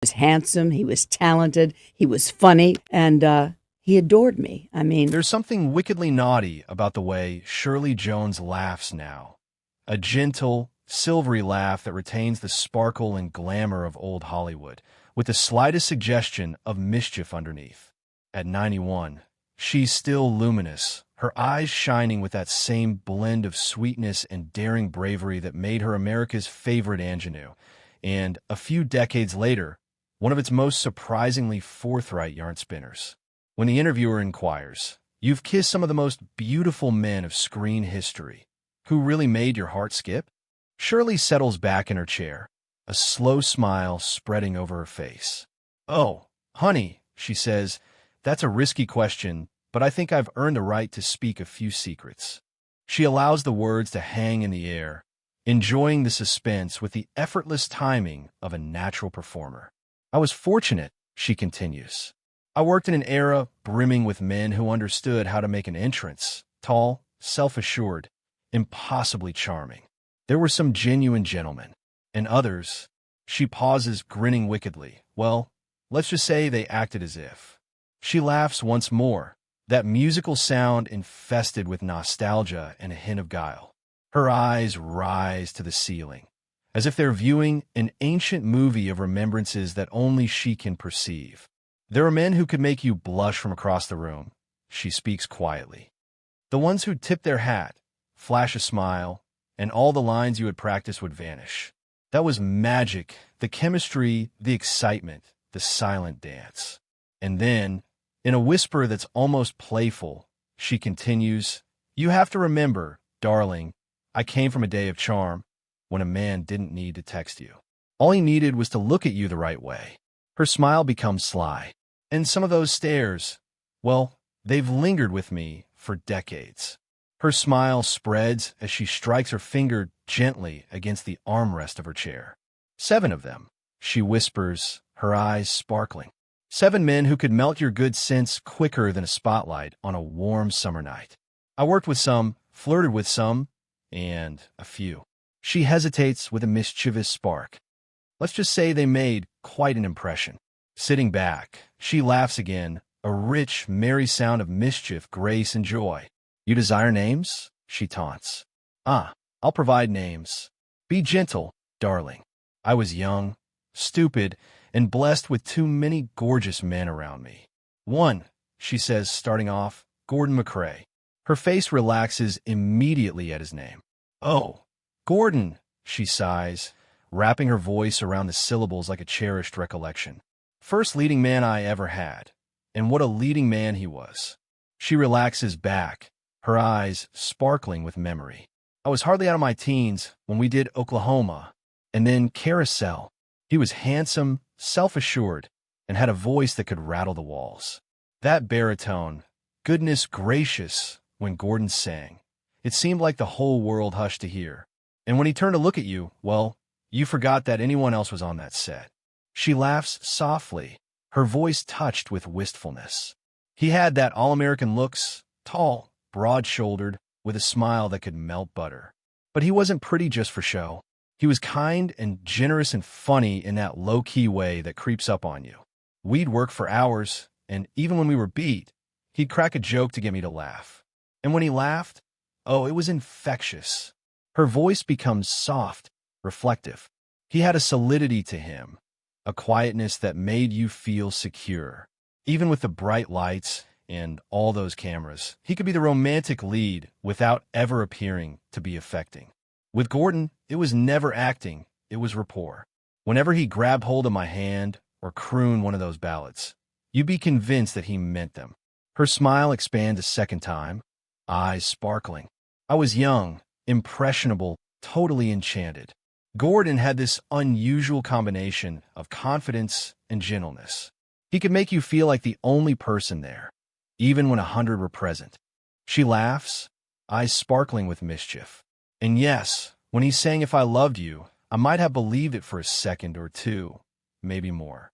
Was handsome, he was talented, he was funny, and he adored me. I mean, There's something wickedly naughty about the way Shirley Jones laughs now. A gentle, silvery laugh that retains the sparkle and glamour of old Hollywood, with the slightest suggestion of mischief underneath. At 91, she's still luminous, her eyes shining with that same blend of sweetness and daring bravery that made her America's favorite ingenue, and, a few decades later, one of its most surprisingly forthright yarn spinners. When the interviewer inquires, "You've kissed some of the most beautiful men of screen history. Who really made your heart skip?" Shirley settles back in her chair, a slow smile spreading over her face. "Oh, honey," she says, "that's a risky question, but I think I've earned the right to speak a few secrets." She allows the words to hang in the air, enjoying the suspense with the effortless timing of a natural performer. "I was fortunate," she continues. "I worked in an era brimming with men who understood how to make an entrance, tall, self-assured, impossibly charming. There were some genuine gentlemen, and others," she pauses, grinning wickedly, "well, let's just say they acted as if." She laughs once more, that musical sound infested with nostalgia and a hint of guile. Her eyes rise to the ceiling, as if they're viewing an ancient movie of remembrances that only she can perceive. "There are men who could make you blush from across the room," she speaks quietly. "The ones who'd tip their hat, flash a smile, and all the lines you had practiced would vanish. That was magic, the chemistry, the excitement, the silent dance." And then, in a whisper that's almost playful, she continues, "You have to remember, darling, I came from a day of charm, when a man didn't need to text you. All he needed was to look at you the right way." Her smile becomes sly. "And some of those stares, well, they've lingered with me for decades." Her smile spreads as she strikes her finger gently against the armrest of her chair. "7 of them," she whispers, her eyes sparkling. "7 men who could melt your good sense quicker than a spotlight on a warm summer night. I worked with some, flirted with some, and a few." She hesitates with a mischievous spark. "Let's just say they made quite an impression." Sitting back, she laughs again, a rich, merry sound of mischief, grace, and joy. "You desire names?" she taunts. "Ah, I'll provide names. Be gentle, darling. I was young, stupid, and blessed with too many gorgeous men around me. One," she says, starting off, "Gordon MacRae." Her face relaxes immediately at his name. "Oh, Gordon," she sighs, wrapping her voice around the syllables like a cherished recollection. "First leading man I ever had, and what a leading man he was." She relaxes back, her eyes sparkling with memory. "I was hardly out of my teens when we did Oklahoma, and then Carousel. He was handsome, self-assured, and had a voice that could rattle the walls. That baritone, goodness gracious, when Gordon sang. It seemed like the whole world hushed to hear. And when he turned to look at you, well, you forgot that anyone else was on that set." She laughs softly, her voice touched with wistfulness. "He had that all-American looks, tall, broad-shouldered, with a smile that could melt butter. But he wasn't pretty just for show. He was kind and generous and funny in that low-key way that creeps up on you. We'd work for hours, and even when we were beat, he'd crack a joke to get me to laugh. And when he laughed, oh, it was infectious." Her voice becomes soft, reflective. "He had a solidity to him, a quietness that made you feel secure. Even with the bright lights and all those cameras, he could be the romantic lead without ever appearing to be affecting. With Gordon, it was never acting, it was rapport. Whenever he grabbed hold of my hand or crooned one of those ballads, you'd be convinced that he meant them." Her smile expands a second time, eyes sparkling. "I was young, impressionable, totally enchanted. Gordon had this unusual combination of confidence and gentleness. He could make you feel like the only person there, even when 100 were present." She laughs, eyes sparkling with mischief. "And yes, when he sang 'If I Loved You,' I might have believed it for a second or two, maybe more."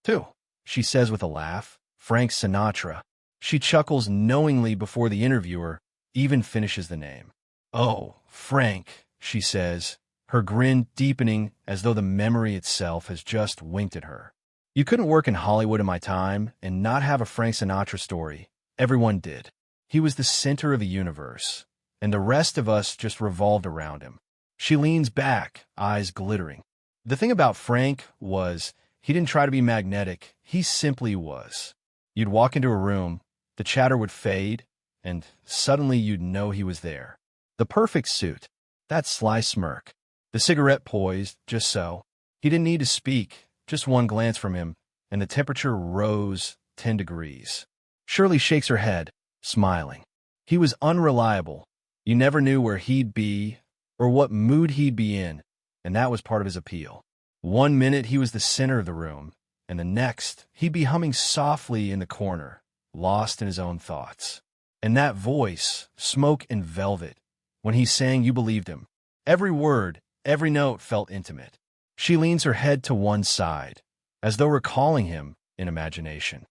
"Two," she says with a laugh, "Frank Sinatra." She chuckles knowingly before the interviewer even finishes the name. "Oh, Frank," she says, her grin deepening as though the memory itself has just winked at her. You couldn't work in Hollywood in my time and not have a Frank Sinatra story. Everyone did. He was the center of the universe, and the rest of us just revolved around him. She leans back, eyes glittering. The thing about Frank was, he didn't try to be magnetic, he simply was. You'd walk into a room, the chatter would fade, and suddenly you'd know he was there. The perfect suit, that sly smirk, the cigarette poised, just so. He didn't need to speak, just one glance from him, and the temperature rose 10 degrees. Shirley shakes her head, smiling. He was unreliable. You never knew where he'd be or what mood he'd be in, and that was part of his appeal. One minute he was the center of the room, and the next he'd be humming softly in the corner, lost in his own thoughts. And that voice, smoke and velvet, when he sang you believed him. Every word, every note felt intimate. She leans her head to one side, as though recalling him in imagination.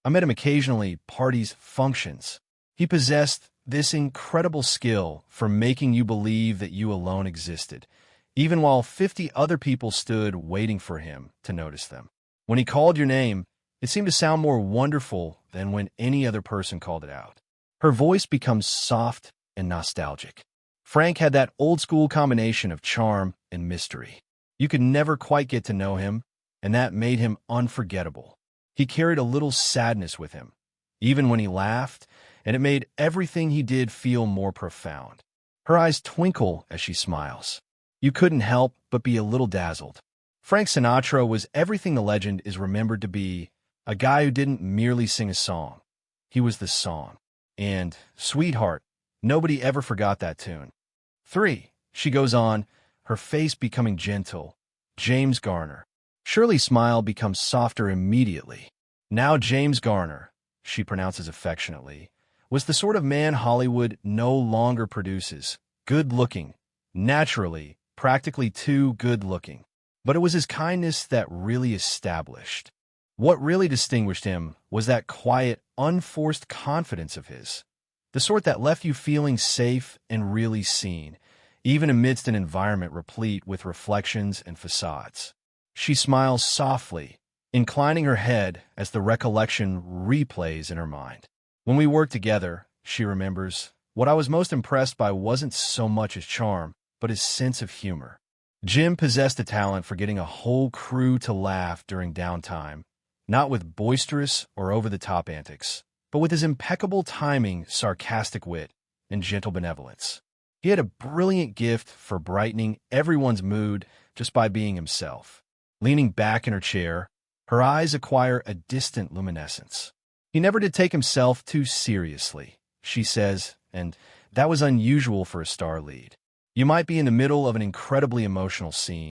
I met him occasionally, parties, functions. He possessed this incredible skill for making you believe that you alone existed, even while 50 other people stood waiting for him to notice them. When he called your name, it seemed to sound more wonderful than when any other person called it out. Her voice becomes soft and nostalgic. Frank had that old-school combination of charm and mystery. You could never quite get to know him, and that made him unforgettable. He carried a little sadness with him, even when he laughed, and it made everything he did feel more profound. Her eyes twinkle as she smiles. You couldn't help but be a little dazzled. Frank Sinatra was everything the legend is remembered to be, a guy who didn't merely sing a song. He was the song. And, Sweetheart, nobody ever forgot that tune. 3, she goes on, her face becoming gentle. James Garner. Shirley's smile becomes softer immediately. Now James Garner, she pronounces affectionately, was the sort of man Hollywood no longer produces. Good-looking. Naturally, practically too good-looking. But it was his kindness that really established. What really distinguished him was that quiet, unforced confidence of his, the sort that left you feeling safe and really seen, even amidst an environment replete with reflections and facades. She smiles softly, inclining her head as the recollection replays in her mind. When we worked together, she remembers, what I was most impressed by wasn't so much his charm, but his sense of humor. Jim possessed a talent for getting a whole crew to laugh during downtime, not with boisterous or over-the-top antics, but with his impeccable timing, sarcastic wit, and gentle benevolence. He had a brilliant gift for brightening everyone's mood just by being himself. Leaning back in her chair, her eyes acquire a distant luminescence. He never did take himself too seriously, she says, and that was unusual for a star lead. You might be in the middle of an incredibly emotional scene,